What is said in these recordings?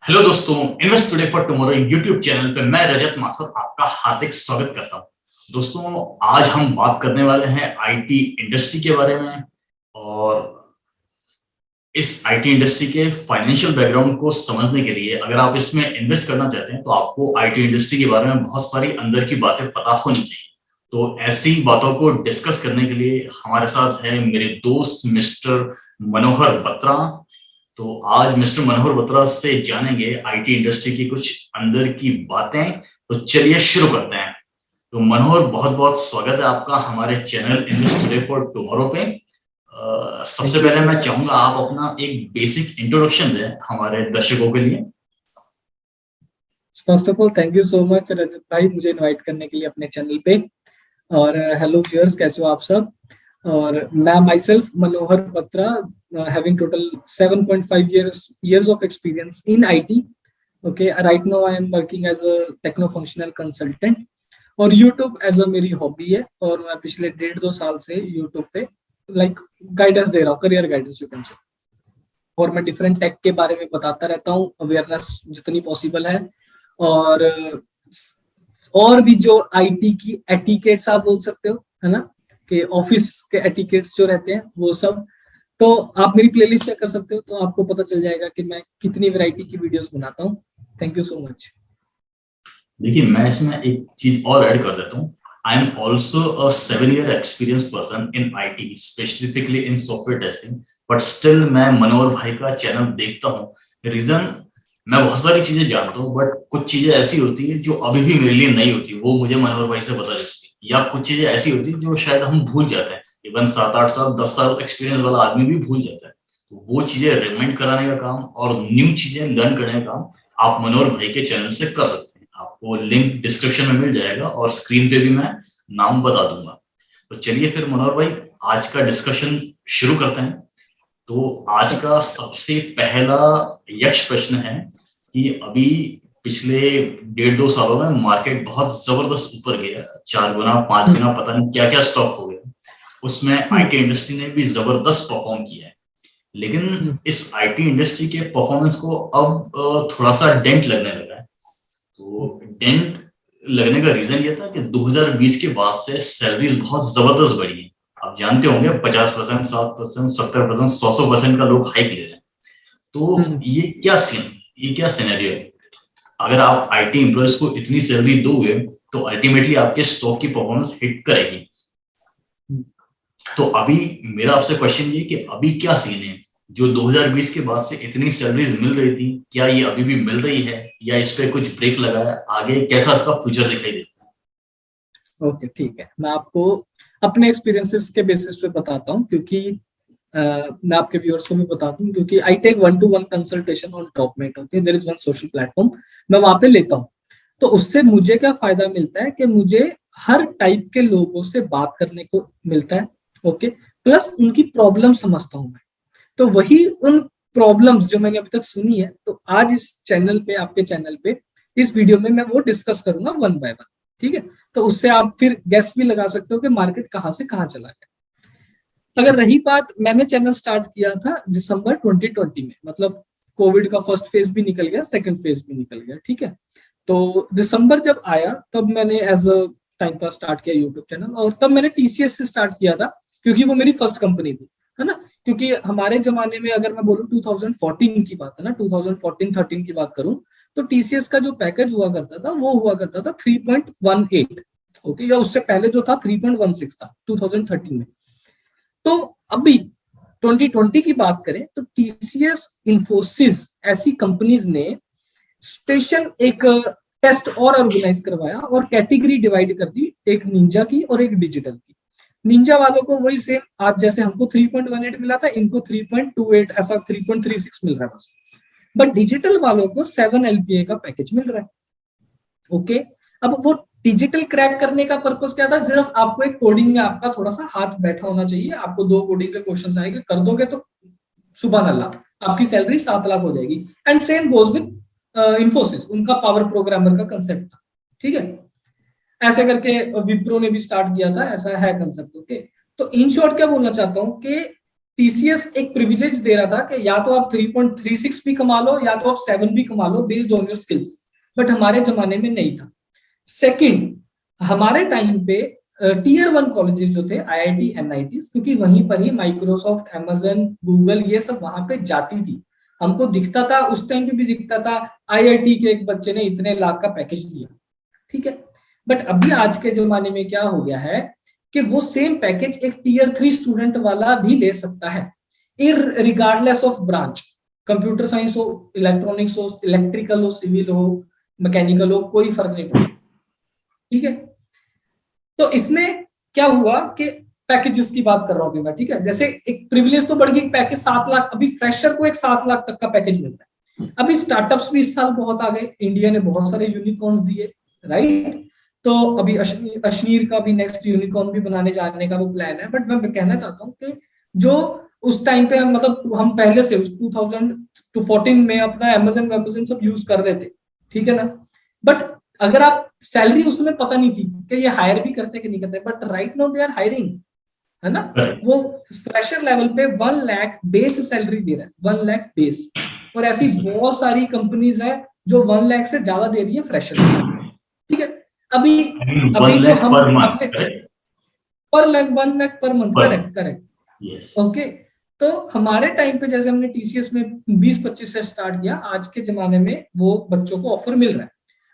Hello दोस्तों, invest today for tomorrow YouTube channel पे मैं रजत माथुर आपका हार्दिक स्वागत करता हूं। दोस्तों, आज हम बात करने वाले हैं आईटी इंडस्ट्री के बारे में। और इस आईटी इंडस्ट्री के फाइनेंशियल बैकग्राउंड को समझने के लिए अगर आप इसमें इन्वेस्ट करना चाहते हैं तो आपको आईटी इंडस्ट्री के बारे में बहुत सारी अंदर की बातें पता होनी चाहिए। तो ऐसी बातों को डिस्कस करने के लिए हमारे साथ है मेरे दोस्त मिस्टर मनोहर बत्रा। तो आज मिस्टर मनोहर बत्रा से जानेंगे आईटी इंडस्ट्री की कुछ अंदर की बातें। तो चलिए शुरू करते हैं। तो मनोहर, बहुत बहुत स्वागत है आपका हमारे channel invest today for tomorrow पे। सबसे पहले मैं चाहूंगा आप अपना एक बेसिक इंट्रोडक्शन दें हमारे दर्शकों के लिए। First of all thank you so much Rajat भाई, मुझे इनवाइट करने के लिए अपने चैनल पे। और हेलो व्यूअर्स, कैसे हो आप सब। और मैं my self Manohar Batra, having total 7.5 years of experience in IT. Okay, right now I am working as a techno functional consultant और YouTube एज अ मेरी हॉबी है। और मैं पिछले 1.5-2 साल से YouTube पे गाइडेंस दे रहा हूँ, career guidance you can say. और मैं डिफरेंट टेक के बारे में बताता रहता हूँ, अवेयरनेस जितनी पॉसिबल है। और भी जो आईटी की एटिकेट्स आप बोल सकते हो, है ना, कि ऑफिस के एटिकेट्स जो रहते हैं वो सब, तो आप मेरी प्लेलिस्ट चेक कर सकते हो। तो आपको पता चल जाएगा कि मैं कितनी वैरायटी की वीडियोस बनाता हूँ। Thank you so much. देखिए, मैं इसमें एक चीज और ऐड कर देता हूँ। I am also a 7 year experience person in IT, specifically in software testing. But still मैं मनोहर भाई का चैनल देखता हूँ। रीजन, मैं बहुत सारी चीजें जानता हूँ बट कुछ चीजें ऐसी होती है जो अभी भी मेरे लिए नहीं होती, वो मुझे मनोहर भाई से पता चलती है। या कुछ चीजें ऐसी होती है जो शायद हम भूल जाते हैं। इवन 7-8 साल 10 साल एक्सपीरियंस वाला आदमी भी भूल जाता है। तो वो चीजें रिमाइंड कराने का काम और न्यू चीजें लर्न करने का काम आप मनोहर भाई के चैनल से कर सकते हैं। आपको लिंक डिस्क्रिप्शन में मिल जाएगा और स्क्रीन पे भी मैं नाम बता दूंगा। तो चलिए फिर मनोहर भाई, आज का डिस्कशन शुरू करते हैं। तो आज का सबसे पहला यक्ष प्रश्न है कि अभी पिछले 1.5-2 सालों में मार्केट बहुत जबरदस्त ऊपर गया, 4 गुना 5 गुना, पता नहीं क्या क्या स्टॉक हो गया। उसमें आईटी इंडस्ट्री ने भी जबरदस्त परफॉर्म किया है। लेकिन इस आईटी इंडस्ट्री के परफॉर्मेंस को अब थोड़ा सा डेंट लगने लगा है। तो डेंट लगने का रीजन ये था कि 2020 के बाद से सैलरीज बहुत जबरदस्त बढ़ी है। आप जानते होंगे 50%, 7%, 70%, 100% का लोग हाइक ले रहे हैं। तो ये क्या सिनेरियो है। अगर आप आईटी एम्प्लॉयज को इतनी सैलरी दोगे तो अल्टीमेटली आपके स्टॉक की परफॉर्मेंस हिट करेगी। तो अभी मेरा आपसे क्वेश्चन ये कि अभी क्या सीन है। जो 2020 के बाद से इतनी सैलरीज मिल रही थी, क्या ये अभी भी मिल रही है या इस पे कुछ ब्रेक लगा है? आगे कैसा इसका फ्यूचर दिखाई देता है? ओके, ठीक है, मैं आपको अपने एक्सपीरियंसेस के बेसिस पे बताता हूँ, क्योंकि मैं आपके व्यूअर्स को भी बता दूं, क्योंकि I take 1-to-1 consultation on Topmate. Okay, there is one social platform, मैं वहां पे लेता हूँ। तो उससे मुझे क्या फायदा मिलता है कि मुझे हर टाइप के लोगों से बात करने को मिलता है। ओके, प्लस उनकी प्रॉब्लम समझता हूँ मैं। तो वही उन प्रॉब्लम्स जो मैंने अभी तक सुनी है, तो आज इस चैनल पे, आपके चैनल पे, इस वीडियो में मैं वो डिस्कस करूंगा वन बाय वन। ठीक है, तो उससे आप फिर गेस भी लगा सकते हो कि मार्केट कहाँ से कहाँ चला गया। अगर रही बात, मैंने चैनल स्टार्ट किया था दिसंबर 2020 में, मतलब कोविड का फर्स्ट फेज भी निकल गया, सेकंड फेज भी निकल गया। ठीक है, तो दिसंबर जब आया तब मैंने as a time pass start किया यूट्यूब चैनल। और तब मैंने टीसीएस से स्टार्ट किया था, क्योंकि वो मेरी फर्स्ट कंपनी थी, है ना। क्योंकि हमारे जमाने में अगर मैं बोलूँ 2014 की बात है ना, 2014-13 की बात करूं, तो टीसीएस का जो पैकेज हुआ करता था वो हुआ करता था 3.18। ओके, या उससे पहले जो था 3.16 था 2013 में। तो अभी 2020 की बात करें तो टीसीएस, इंफोसिस ऐसी कंपनीज ने स्पेशल एक टेस्ट और ऑर्गेनाइज करवाया और कैटेगरी डिवाइड कर दी, एक निंजा की और एक डिजिटल की। निंजा वालों को वही सेम, आज जैसे हमको 3.18 मिला था, इनको 3.28, ऐसा 3.36 मिल रहा है बस। बट डिजिटल वालों को 7 LPA का पैकेज मिल रहा है। ओके, अब वो डिजिटल क्रैक करने का पर्पस क्या था? सिर्फ आपको एक कोडिंग में आपका थोड़ा सा हाथ बैठा होना चाहिए, आपको 2 कोडिंग के क्वेश्चन आएंगे, कर दोगे तो सुबह अल्लाह आपकी सैलरी 7 लाख हो जाएगी। And same goes with Infosys, उनका पावर प्रोग्रामर का कंसेप्ट था। ठीक है, ऐसे करके विप्रो ने भी स्टार्ट किया था, ऐसा है कंसेप्ट। ओके, तो इन शॉर्ट क्या बोलना चाहता हूं कि टीसीएस एक प्रिविलेज दे रहा था कि या तो आप 3.36 भी कमा लो या तो आप 7 भी कमा लो based on your skills, but हमारे जमाने में नहीं था। सेकंड, हमारे टाइम पे टीयर 1 कॉलेजेस जो थे आईआईटी एनआईटी, क्योंकि वहीं पर ही माइक्रोसॉफ्ट, अमेजन, गूगल ये सब वहां पे जाती थी। हमको दिखता था, उस टाइम पे भी दिखता था आईआईटी के एक बच्चे ने इतने लाख का पैकेज दिया, ठीक है। बट अभी आज के जमाने में क्या हो गया है कि वो सेम पैकेज एक टीयर 3 स्टूडेंट वाला भी ले सकता है, regardless of branch. Computer science हो, इलेक्ट्रॉनिक्स हो, इलेक्ट्रिकल हो, सिविल हो, मैकेनिकल हो, कोई फर्क नहीं पड़ता, ठीक है। तो इसमें क्या हुआ कि पैकेजेस की बात कर रहा हूं मैं, ठीक है। जैसे एक प्रिविलेज तो बढ़ गई, पैकेज 7 लाख, अभी फ्रेशर को एक 7 लाख तक का पैकेज मिलता है। अभी स्टार्टअप्स भी इस साल बहुत आ गए, इंडिया ने बहुत सारे यूनिकॉर्न्स दिए, राइट। तो अभी अश्नीर का भी नेक्स्ट यूनिकॉर्न भी बनाने जाने का वो प्लान है। बट मैं कहना चाहता हूँ कि जो उस टाइम पे मतलब हम पहले से 2014 में अपना अमेजन सब यूज कर रहे थे, ठीक है ना। बट अगर आप सैलरी उसमें पता नहीं थी कि ये हायर भी करते कि नहीं करते, but right now they are hiring, है ना। वो फ्रेशर लेवल पे 1 लाख बेस सैलरी दे रहा है, 1 लाख बेस। और ऐसी बहुत सारी कंपनीज है जो 1 लाख से ज्यादा दे रही है फ्रेशर, ठीक है। अभी अभी जो हम अपने पर lakh 1 lakh per month, correct correct, okay. तो हमारे टाइम पे जैसे हमने टीसीएस में 20-25 से स्टार्ट किया, आज के जमाने में वो बच्चों को ऑफर मिल रहा है,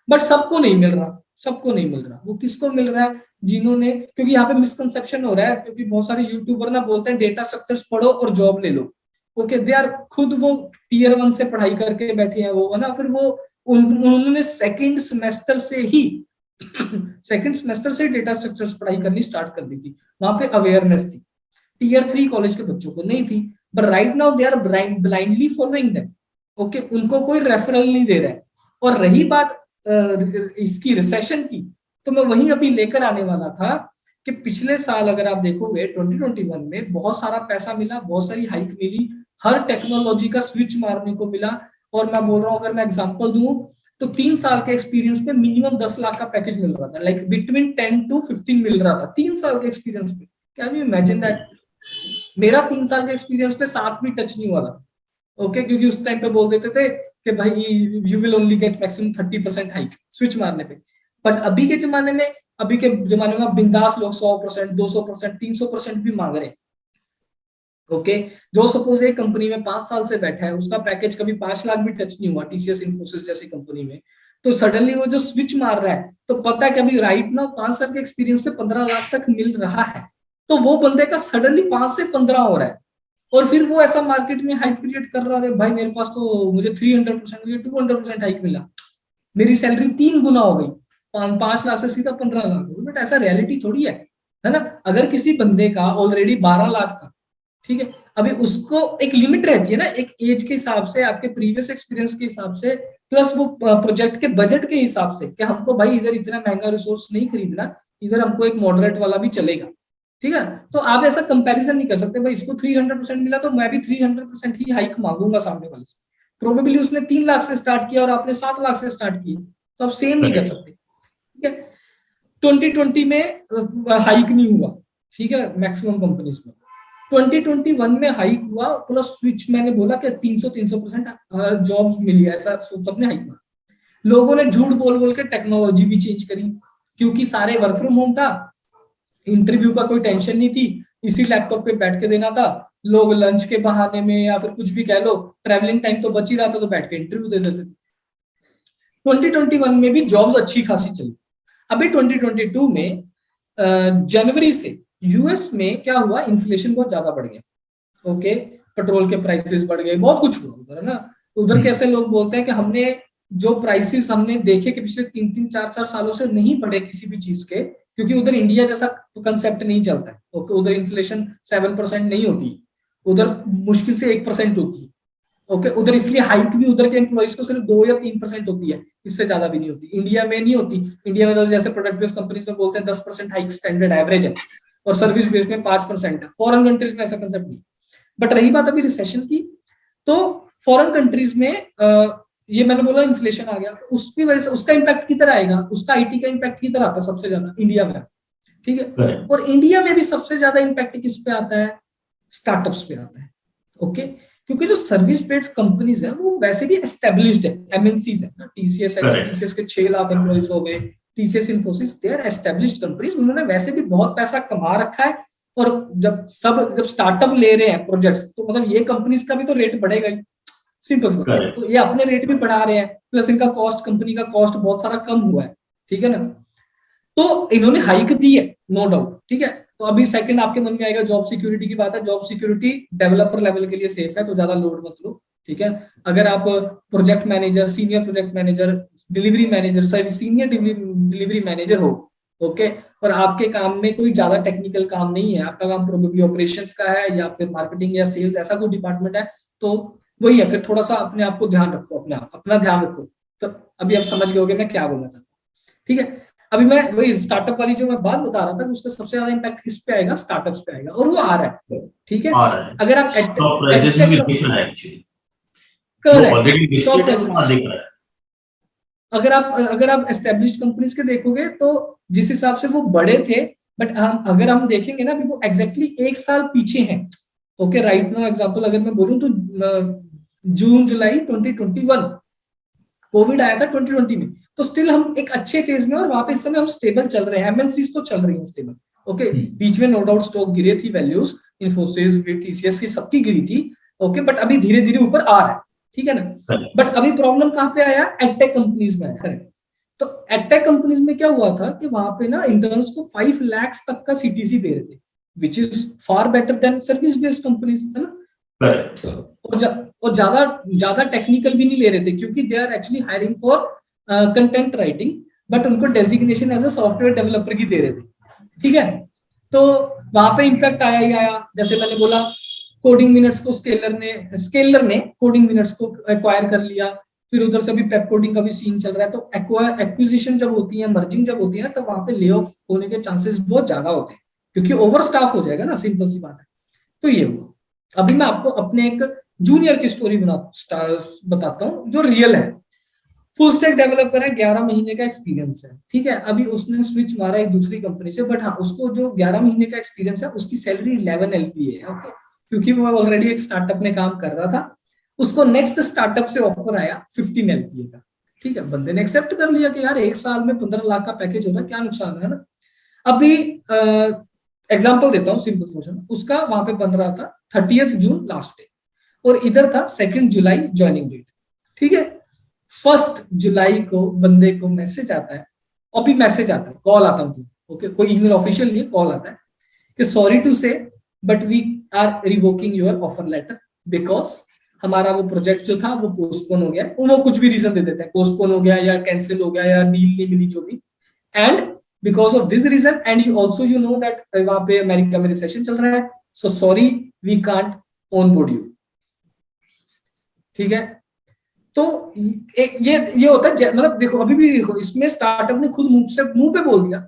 बट सबको नहीं मिल रहा, सबको नहीं मिल रहा। वो किसको मिल रहा है? जिन्होंने, क्योंकि यहाँ पे मिसकंसेप्शन हो रहा है, क्योंकि बहुत सारे यूट्यूबर ना बोलते हैं डेटा स्ट्रक्चर्स पढ़ो और जॉब ले लो, ओके। दे आर खुद वो टीयर 1 से पढ़ाई करके बैठे हैं वो, है ना। फिर वो उन्होंने सेकंड सेमेस्टर से डेटा स्ट्रक्चर्स पढ़ाई करनी स्टार्ट कर दी थी, वहां पे अवेयरनेस थी। टीयर 3 कॉलेज के बच्चों को नहीं थी, but right now they are blindly following them, okay. उनको कोई रेफरल नहीं दे रहा है। और रही बात इसकी रिसेशन की, तो मैं वही अभी लेकर आने वाला था कि पिछले साल अगर आप देखोगे 2021 में बहुत सारा पैसा मिला, बहुत सारी हाइक मिली, हर टेक्नोलॉजी का स्विच मारने को मिला। और मैं बोल रहा हूँ, अगर मैं एग्जांपल दूं तो 3 साल के एक्सपीरियंस पे मिनिमम 10 लाख का पैकेज मिल रहा था, लाइक बिटवीन 10 to 15 मिल रहा था 3 साल के एक्सपीरियंस पे। Can you imagine that? मेरा 3 साल के एक्सपीरियंस पे 7 भी टच नहीं हुआ था, ओके। क्योंकि उस टाइम पे बोल देते थे कि भाई you will only get maximum 30% hike switch मारने पे। बट अभी के जमाने में बिंदास लोग 100%, 200%, 300% भी मांग रहे हैं, ओके। जो सपोज एक कंपनी में 5 साल से बैठा है, उसका पैकेज कभी 5 लाख भी टच नहीं हुआ टीसीएस इन्फोसिस जैसी कंपनी में, तो सडनली वो जो स्विच मार रहा है, तो पता है कि अभी राइट नाउ 5 साल के एक्सपीरियंस पे 15 लाख तक मिल रहा है। तो वो बंदे का सडनली 5 से 15 हो रहा है, और फिर वो ऐसा मार्केट में हाइक क्रिएट कर रहा है, भाई मेरे पास तो मुझे 300%, मुझे 200% हाइक मिला, मेरी सैलरी 3 गुना हो गई, 5 लाख से सीधा 15 लाख हो गई। बट ऐसा रियलिटी थोड़ी है ना। अगर किसी बंदे का ऑलरेडी 12 लाख था, ठीक है, अभी उसको एक लिमिट रहती है ना, एक एज के हिसाब से, आपके प्रीवियस एक्सपीरियंस के हिसाब से, प्लस वो प्रोजेक्ट के बजट के हिसाब से, कि हमको भाई इधर इतना महंगा रिसोर्स नहीं खरीदना, इधर हमको एक मॉडरेट वाला भी चलेगा, ठीक है। तो आप ऐसा कंपैरिजन नहीं कर सकते, भाई इसको 300% मिला तो मैं भी 300% ही हाइक मांगूंगा सामने वाले से। प्रोबेबली उसने 3 लाख से स्टार्ट किया और आपने 7 लाख से स्टार्ट किया, तो आप सेम नहीं कर सकते, ठीक है। 2020 में हाइक नहीं हुआ, ठीक है, मैक्सिमम कंपनीज में। 2021 में हाइक हुआ, प्लस स्विच, मैंने बोला कि 300% जॉब्स मिली, ऐसा सबने हाइक मारा। लोगों ने झूठ बोल बोल के टेक्नोलॉजी भी चेंज करी, क्योंकि सारे वर्क फ्रॉम होम था, इंटरव्यू का कोई टेंशन नहीं थी, इसी लैपटॉप पे बैठ के देना था। लोग लंच के बहाने में या फिर कुछ भी कह लो, ट्रैवलिंग टाइम तो बच ही रहा था, तो बैठ के इंटरव्यू दे देते थे। 2021 में भी जॉब्स अच्छी खासी चली। अभी 2022 में जनवरी से यूएस में क्या हुआ, इन्फ्लेशन बहुत ज्यादा बढ़ गया, ओके। पेट्रोल के प्राइसेस बढ़ गए, बहुत कुछ हुआ उधर, है ना। उधर कैसे लोग बोलते हैं कि हमने जो प्राइसेस हमने देखे कि पिछले 3-4 सालों से नहीं बढ़े किसी भी चीज के, क्योंकि उधर इंडिया जैसा कंसेप्ट नहीं चलता है, ओके। उधर इन्फ्लेशन 7% नहीं होती, उधर मुश्किल से 1% होती है, ओके। उधर इसलिए हाइक भी उधर के एम्प्लॉइज को सिर्फ 2 या 3% होती है, इससे ज्यादा भी नहीं होती। इंडिया में नहीं होती। इंडिया में तो जैसे प्रोडक्ट बेस्ड कंपनीज में बोलते हैं 10% हाइक स्टैंडर्ड एवरेज है, और सर्विस बेस्ड में 5% है। फॉरेन कंट्रीज में ऐसा कंसेप्ट नहीं। बट रही बात अभी रिसेशन की, तो फॉरेन कंट्रीज में ये मैंने बोला इन्फ्लेशन आ गया, उसकी वजह से उसका इंपैक्ट किधर आएगा, उसका आईटी का इंपैक्ट किधर आता है सबसे ज्यादा, इंडिया में, ठीक है। और इंडिया में भी सबसे ज्यादा इंपैक्ट किस पे आता है, स्टार्टअप्स पे आता है। ओके, क्योंकि जो सर्विस बेस्ड कंपनीज है वो वैसे भी एस्टेब्लिश्ड है, एमएनसीज है ना, टीसीएस है, Correct. टीसीएस के 6 लाख एम्प्लॉइज हो गए, TCS Infosys, they are established companies, उन्होंने वैसे भी बहुत पैसा कमा जब जब स्टार्टअप ले रहे हैं प्रोजेक्ट्स, तो मतलब ये कंपनीज का भी तो रेट बढ़ेगा ही, सिंपल सी बात है। तो ये अपने रेट भी बढ़ा रहे हैं, प्लस इनका कॉस्ट, कंपनी का कॉस्ट बहुत सारा कम हुआ है, ठीक है ना। तो इन्होंने हाइक दी है, नो डाउट, ठीक है। तो अभी सेकंड आपके मन में आएगा जॉब सिक्योरिटी की बात है। जॉब सिक्योरिटी डेवलपर लेवल के लिए सेफ है, तो ज्यादा लोड मत लो, ठीक है। अगर आप project manager, senior project manager, delivery manager, sorry senior delivery manager हो, ओके, और आपके काम में कोई ज्यादा टेक्निकल काम नहीं है, आपका काम प्रोबेबली ऑपरेशंस का है या फिर मार्केटिंग या सेल्स, ऐसा कोई डिपार्टमेंट है, तो वही है, फिर थोड़ा सा अपने आप को ध्यान रखो, अपना ध्यान रखो। तो अभी आप समझ गए होगे मैं क्या बोलना चाहता हूँ, ठीक है। अभी मैं वही स्टार्टअप वाली जो मैं बात बता रहा था, उसका सबसे ज्यादा इम्पैक्ट किस पे आएगा, स्टार्टअप्स पे आएगा, और वो आ रहा है, ठीक है। अगर आप अगर आप एस्टेब्लिश्ड कंपनीज के देखोगे तो जिस हिसाब से वो बड़े थे, बट अगर हम देखेंगे ना, अभी वो एग्जैक्टली 1 साल पीछे हैं। ओके, राइट नाउ एग्जांपल अगर मैं बोलूं तो जून जुलाई 2021, कोविड आया था 2020 में, तो स्टिल हम एक अच्छे फेज में, और वहां पे इस समय हम स्टेबल चल रहे हैं, एमएनसीज तो चल रही हैं स्टेबल। ओके, बीच में नो डाउट स्टॉक गिरे थी, वैल्यूज इन्फोसिस, टीसीएस की सबकी गिरी थी, ओके, बट अभी धीरे धीरे ऊपर आ रहा है, ठीक है ना। बट अभी प्रॉब्लम कहाँ पे आया, एडटेक कंपनीज में आया। तो एडटेक कंपनीज में क्या हुआ था कि वहां पे ना इंटर्न्स को 5 लाख तक का सीटीसी दे रहे थे, which is far better than service based companies, है ना। और ज्यादा टेक्निकल भी नहीं ले रहे थे, क्योंकि they are actually hiring for content writing, but उनको designation as a software developer की दे रहे थे, ठीक है। तो वहां पे इम्पैक्ट आया ही आया, जैसे मैंने बोला, कोडिंग मिनट्स को स्केलर ने कोडिंग मिनट्स को एक्वायर कर लिया, फिर उधर से भी पेप कोडिंग का भी सीन चल रहा है। तो एक्विजिशन जब होती है, मर्जिंग जब होती है, तो वहां पे ले ऑफ होने के चांसेस बहुत ज्यादा होते हैं, क्योंकि ओवर स्टाफ हो जाएगा ना, सिंपल सी बात है। तो ये हुआ। अभी मैं आपको अपने एक जूनियर की स्टोरी बताता हूँ जो रियल है। फुल स्टैक डेवलपर है, 11 महीने का एक्सपीरियंस है, ठीक है। अभी उसने स्विच मारा एक दूसरी कंपनी से, बट हाँ, उसको जो 11 महीने का एक्सपीरियंस है, उसकी सैलरी 11 LPA है, ओके, क्योंकि वो ऑलरेडी एक स्टार्टअप में काम कर रहा था। उसको नेक्स्ट स्टार्टअप से ऑफर आया 15 LPA का, ठीक है। बंदे ने एक्सेप्ट कर लिया कि यार 1 साल में 15 लाख का पैकेज हो रहा है, क्या नुकसान है ना। अभी एग्जाम्पल देता हूँ, सिंपल क्वेश्चन, उसका वहां पे बन रहा था 30 जून लास्ट डे, और इधर था 2 जुलाई ज्वाइनिंग डेट, ठीक है। 1 जुलाई को बंदे को मैसेज आता है, अभी मैसेज आता है, कॉल आता है, ओके, कोई ईमेल ऑफिशियल नहीं है, कॉल आता है कि sorry to say but we are revoking your offer letter, because हमारा वो प्रोजेक्ट जो था वो पोस्टपोन हो गया। वो कुछ भी रीजन दे देते हैं, पोस्टपोन हो गया या कैंसिल हो गया या डील नहीं मिली, जो भी, and because of this reason, and you also you know that वहां पे अमेरिका में रिसेशन चल रहा है, so sorry we can't onboard you, ठीक है। तो ये होता है, मतलब देखो, अभी भी देखो, इसमें स्टार्टअप ने खुद मुंह पे बोल दिया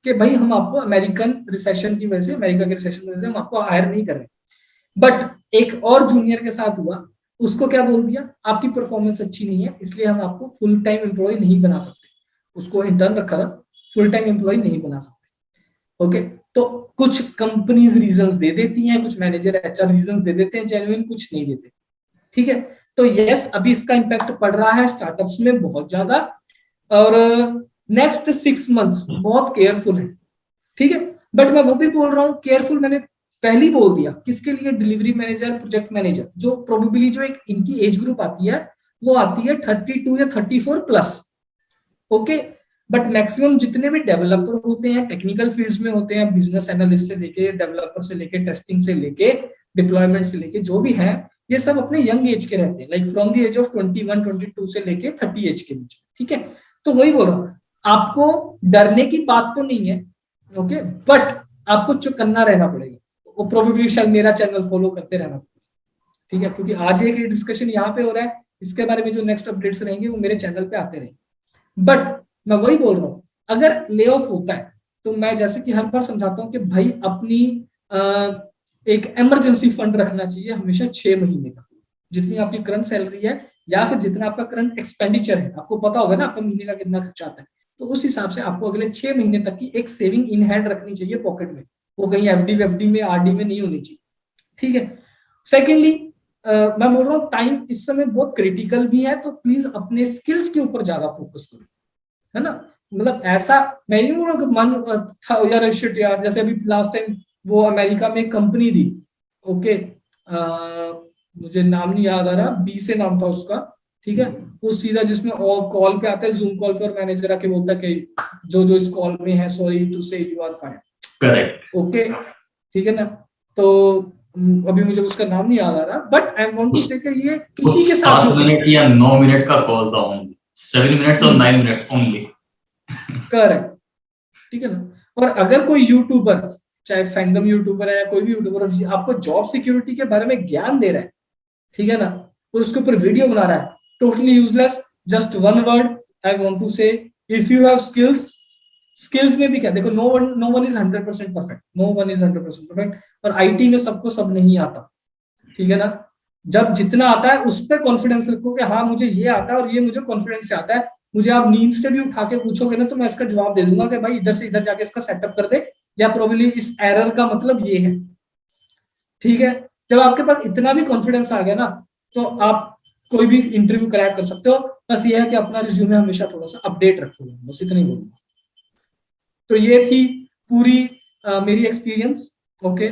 कि भाई हम आपको अमेरिकन रिसेशन की वजह से, अमेरिका के रिसेशन की वजह से हम आपको हायर नहीं कर रहे। बट एक और जूनियर के साथ हुआ, उसको क्या बोल दिया, आपकी परफॉर्मेंस अच्छी नहीं है, इसलिए हम आपको फुल टाइम एम्प्लॉय नहीं बना सकते। उसको इंटर्न रखा था, फुल टाइम एम्प्लॉय नहीं बना सकते, ओके। तो कुछ कंपनीज रीजंस दे देती हैं, कुछ मैनेजर एचआर रीजंस दे देते हैं जेन्युइन, कुछ नहीं देते, ठीक है। तो यस, अभी इसका इंपैक्ट पड़ रहा है स्टार्टअप्स में बहुत ज्यादा, और नेक्स्ट 6 मंथ्स बहुत केयरफुल है, ठीक है। बट मैं वो भी बोल रहा हूँ, केयरफुल मैंने पहले ही बोल दिया, किसके लिए, डिलीवरी मैनेजर, प्रोजेक्ट मैनेजर, जो प्रोबेबली जो एक इनकी एज ग्रुप आती है, वो आती है 32 या 34 प्लस, ओके। बट मैक्सिमम जितने भी डेवलपर होते हैं, टेक्निकल फील्ड्स में होते हैं, बिजनेस एनालिस्ट से लेके, डेवलपर से लेके, टेस्टिंग से लेके, डिप्लॉयमेंट से लेके, जो भी है, ये सब अपने यंग एज के रहते हैं, like from the age of 21, 22 से लेके 30 एज के बीच, ठीक है। तो वही बोल रहा हूँ, आपको डरने की बात तो नहीं है, ओके, बट आपको चौकन्ना रहना पड़ेगा। वो प्रोबेबली शायद मेरा चैनल फॉलो करते रहना पड़ेगा, ठीक है, क्योंकि आज एक डिस्कशन यहाँ पे हो रहा है, इसके बारे में जो नेक्स्ट अपडेट्स रहेंगे वो मेरे चैनल पे आते रहेंगे। बट मैं वही बोल रहा हूँ, अगर ले ऑफ होता है तो मैं जैसे कि हर बार समझाता हूँ कि भाई अपनी एक इमरजेंसी फंड रखना चाहिए हमेशा 6 महीने का, जितनी आपकी करंट सैलरी है या फिर जितना आपका करंट एक्सपेंडिचर है, आपको पता होगा ना आपका महीने का कितना खर्चा आता है, तो उस हिसाब से आपको अगले 6 महीने तक की एक सेविंग इन हैंड रखनी चाहिए पॉकेट में, वो कहीं एफडी वेफडी में, आरडी में नहीं होनी चाहिए, ठीक है। सेकेंडली मैं बोल रहा हूँ टाइम इस समय बहुत क्रिटिकल भी है, तो प्लीज अपने स्किल्स के ऊपर ज्यादा फोकस करो, है ना। मतलब ऐसा मैं नहीं बोल रहा कि मन था यार शिट यार, जैसे अभी लास्ट टाइम वो अमेरिका में एक कंपनी थी, ओके, मुझे नाम नहीं याद आ रहा, बी से नाम था उसका, ठीक है। वो सीधा जिसमें कॉल पे आता है, जूम कॉल पे, और मैनेजर आके बोलता है कि जो जो इस कॉल में है, sorry to say you are fire, correct. Okay, ठीक है ना। तो अभी मुझे उसका नाम नहीं याद आ रहा, बट आई वांट टू से कि ये किसी के साथ हो 7 सकता मिनट है। या 9 मिनट का कॉल था ओनली, 7 मिनट्स और 9 मिनट्स ओनली। करेक्ट, ठीक है ना। और अगर कोई यूट्यूबर, चाहे फैंडम यूट्यूबर है या कोई भी यूट्यूबर, आपको जॉब सिक्योरिटी के बारे में ज्ञान दे रहा है, ठीक है ना, और उसके ऊपर वीडियो बना रहा है, totally useless. Just one word I want to say, if you have skills, skills में भी क्या देखो, no one is 100% perfect, no one is 100% perfect, और आईटी में सबको सब नहीं आता, ठीक है ना। जब जितना आता है उस पर कॉन्फिडेंस रखो कि हाँ मुझे ये आता है और ये मुझे कॉन्फिडेंस से आता है। मुझे आप नींद से भी उठा के पूछोगे ना तो मैं इसका जवाब दे दूंगा कि भाई इधर से इधर जाके इसका सेटअप कर दे, या प्रोबेबली इस एरर का मतलब ये है, ठीक है। जब आपके पास इतना भी कॉन्फिडेंस आ गया ना, तो आप कोई भी इंटरव्यू क्रैक कर सकते हो। बस ये है कि अपना रिज्यूमे हमेशा थोड़ा सा अपडेट रखो, बस इतना ही बोलूंगा। तो ये थी पूरी मेरी एक्सपीरियंस, ओके,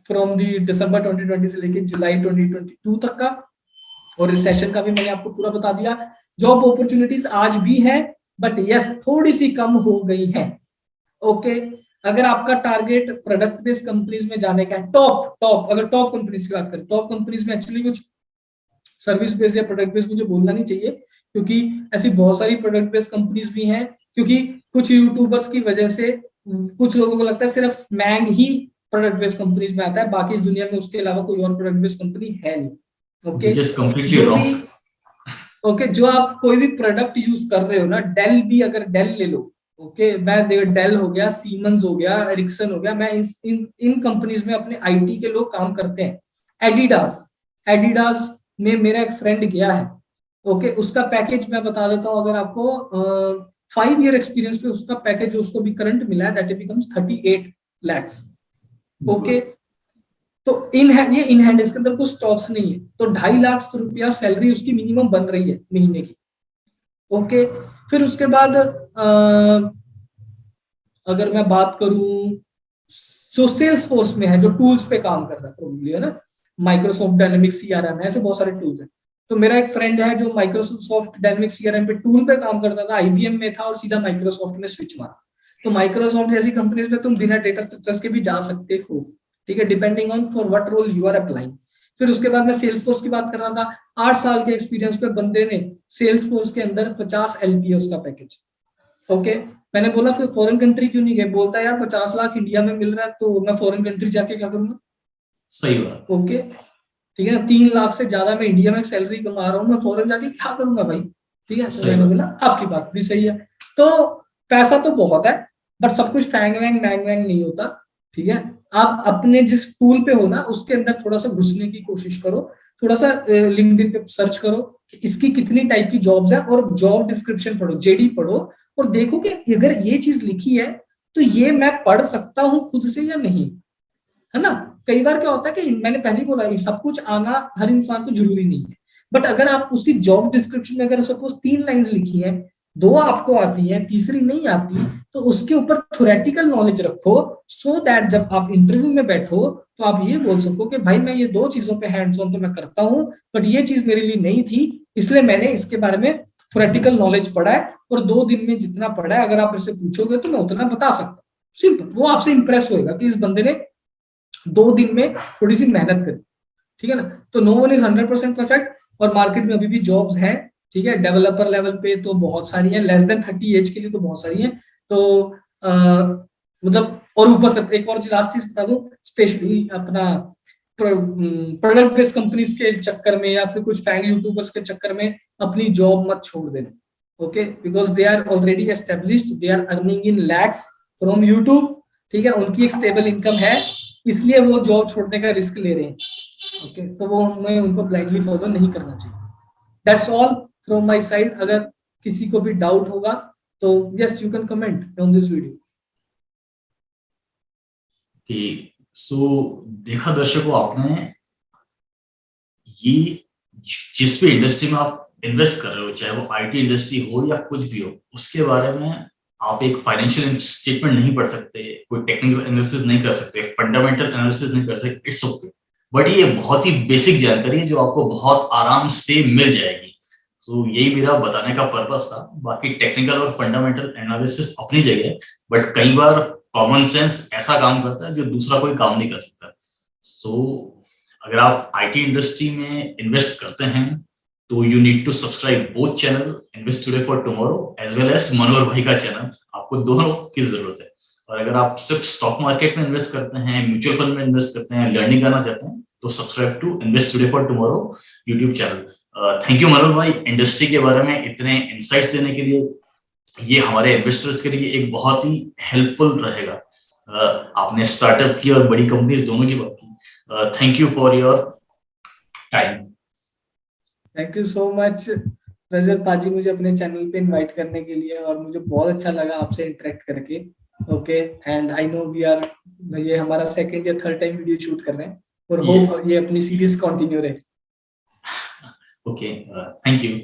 फ्रॉम दी दिसंबर 2020 से लेके जुलाई 2022 तक का। और रिसेशन का भी मैंने आपको पूरा बता दिया। जॉब अपॉर्चुनिटीज आज भी है, बट यस थोड़ी सी कम हो गई है, ओके। अगर आपका टारगेट प्रोडक्ट बेस्ड कंपनीज में जाने का है, टॉप अगर टॉप कंपनीज की बात करें, टॉप कंपनीज में एक्चुअली कुछ सर्विस बेस्ड या प्रोडक्ट बेस्ड मुझे बोलना नहीं चाहिए, क्योंकि ऐसी बहुत सारी प्रोडक्ट बेस्ड कंपनीज भी हैं। क्योंकि कुछ यूट्यूबर्स की वजह से कुछ लोगों को लगता है सिर्फ मैंग ही प्रोडक्ट बेस्ड कंपनीज में आता है, बाकी इस दुनिया में उसके अलावा कोई और प्रोडक्ट बेस्ड कंपनी है नहीं, ओके। Which is completely जो wrong. भी ओके जो आप कोई भी प्रोडक्ट यूज कर रहे हो ना, डेल भी, अगर डेल ले लो, ओके, मैं डेल हो गया, सीमेंस हो गया, एरिक्सन हो गया, मैं इन कंपनीज में अपने आईटी के लोग काम करते हैं। एडिडास एडिडास में मेरा एक फ्रेंड गया है, ओके, उसका पैकेज मैं बता देता हूँ अगर आपको, 5 ईयर एक्सपीरियंस पे उसका पैकेज जो उसको भी करंट मिला है, दैट बिकम्स 38 lakhs, ओके। तो इन हैंड, ये इन हैंड, इसके अंदर कुछ स्टॉक्स नहीं है, तो 2.5 लाख रुपया सैलरी उसकी मिनिमम बन रही है महीने की, ओके। फिर उसके बाद अगर मैं बात करूं जो सेल्स फोर्स में है, जो टूल्स पे काम कर रहा है प्रोबेबली, है ना, माइक्रोसॉफ्ट डायनेमिक्स सीआरएम है, ऐसे बहुत सारे टूल्स हैं। तो मेरा एक फ्रेंड है जो माइक्रोसॉफ्ट डायनेमिक्स सीआरएम पे टूल पे काम करता था, आईबीएम में था और सीधा माइक्रोसॉफ्ट में स्विच मारा। तो माइक्रोसॉफ्ट जैसी कंपनीज में तुम बिना डेटा स्ट्रक्चर्स के भी जा सकते हो, ठीक है, depending on for what role you are applying. फिर उसके बाद मैं सेल्स फोर्स की बात कर रहा था, 8 साल के एक्सपीरियंस पे बंदे ने सेल्स फोर्स के अंदर 50 एलपीओ का पैकेज, ओके। मैंने बोला फिर फॉरेन कंट्री क्यों नहीं गए, बोलता है यार 50 लाख इंडिया में मिल रहा है तो मैं फॉरेन कंट्री जाके क्या करूंगा। सही बात। ओके, ठीक है ना, 3 लाख से ज्यादा मैं इंडिया में सैलरी कमा रहा हूँ, मैं फॉरेन जाके क्या करूंगा भाई, ठीक है। तो मैंने बोला आपकी बात भी सही है। तो पैसा तो बहुत है, बट सब कुछ फैंग वैंग मैंग वैंग नहीं होता, ठीक है। आप अपने जिस पूल पे हो ना उसके अंदर थोड़ा सा घुसने की कोशिश करो, थोड़ा सा लिंक्डइन पे सर्च करो कि इसकी कितनी टाइप की जॉब्स है, और जॉब डिस्क्रिप्शन पढ़ो, जेडी पढ़ो, और देखो कि अगर ये चीज लिखी है तो ये मैं पढ़ सकता हूँ खुद से या नहीं, है ना। कई बार क्या होता है कि मैंने पहले ही बोला सब कुछ आना हर इंसान को जरूरी नहीं है, बट अगर आप उसकी जॉब डिस्क्रिप्शन में अगर सपोज 3 लाइंस लिखी है, 2 आपको आती है, तीसरी नहीं आती, तो उसके ऊपर थ्योरेटिकल नॉलेज रखो, सो दैट जब आप इंटरव्यू में बैठो तो आप ये बोल सको कि भाई मैं ये 2 चीजों पे हैंड्स ऑन तो मैं करता हूँ, बट ये चीज मेरे लिए नहीं थी, इसलिए मैंने इसके बारे में थ्योरेटिकल नॉलेज पढ़ा है, और 2 दिन में जितना पढ़ा है अगर आप इससे पूछोगे तो मैं उतना बता सकता हूँ। सिंपल, वो आपसे इंप्रेस होएगा कि इस बंदे ने 2 दिन में थोड़ी सी मेहनत करी, ठीक है ना। तो नो वन इज 100% परफेक्ट, और मार्केट में अभी भी जॉब्स हैं, ठीक है, डेवलपर लेवल पे तो बहुत सारी हैं, लेस देन 30 एज के लिए तो बहुत सारी हैं। तो मतलब, और ऊपर से एक और लास्ट चीज बता दूं, स्पेशली अपना प्रोडक्ट बेस्ड कंपनीज के चक्कर में या फिर कुछ फैंग यूट्यूबर्स के चक्कर में अपनी जॉब मत छोड़ देना, okay, because they are already established, they are earning in lakhs from YouTube, ठीक है, उनकी एक स्टेबल इनकम है, इसलिए वो जॉब छोड़ने का रिस्क ले रहे हैं, ओके। तो वो हमें उनको ब्लाइंडली फॉलो नहीं करना चाहिए। That's all from my side. अगर किसी को भी डाउट होगा तो yes you can comment on this video. कि सो देखा दर्शकों, आपने ये जिस भी इंडस्ट्री में आप इन्वेस्ट कर रहे हो, चाहे वो आईटी इंडस्ट्री हो या कुछ भी हो, उसके बारे में आप एक फाइनेंशियल स्टेटमेंट नहीं पढ़ सकते, कोई टेक्निकल एनालिसिस नहीं कर सकते, फंडामेंटल एनालिसिस नहीं कर सकते, इट्स ओके। बट ये बहुत ही बेसिक जानकारी है जो आपको बहुत आराम से मिल जाएगी। तो यही मेरा बताने का पर्पस था। बाकी टेक्निकल और फंडामेंटल एनालिसिस अपनी जगह, बट कई बार कॉमन सेंस ऐसा काम करता है जो दूसरा कोई काम नहीं कर सकता। सो अगर आप आईटी इंडस्ट्री में इन्वेस्ट करते हैं तो you need to subscribe both channel, invest today for tomorrow as well as Manohar भाई का चैनल। आपको दोनों की जरूरत है। और अगर आप सिर्फ स्टॉक मार्केट में इन्वेस्ट करते हैं, म्यूचुअल फंड में इन्वेस्ट करते हैं, लर्निंग करना चाहते हैं, तो subscribe to invest today for tomorrow YouTube channel. Thank you Manohar भाई, इंडस्ट्री के बारे में इतने इंसाइट्स देने के लिए। ये हमारे इन्वेस्टर्स के लिए एक बहुत ही हेल्पफुल रहेगा। आपने स्टार्टअप की और बड़ी कंपनीज दोनों की बात की। Thank you for your time. Thank you so much Rajat paaji, मुझे अपने चैनल पे इनवाइट करने के लिए, और मुझे बहुत अच्छा लगा आपसे इंटरेक्ट करके। Okay, and I know we are, ये हमारा सेकंड या थर्ड टाइम वीडियो शूट कर रहे हैं, और होप ये अपनी सीरीज कंटिन्यू रहे। Okay, thank you.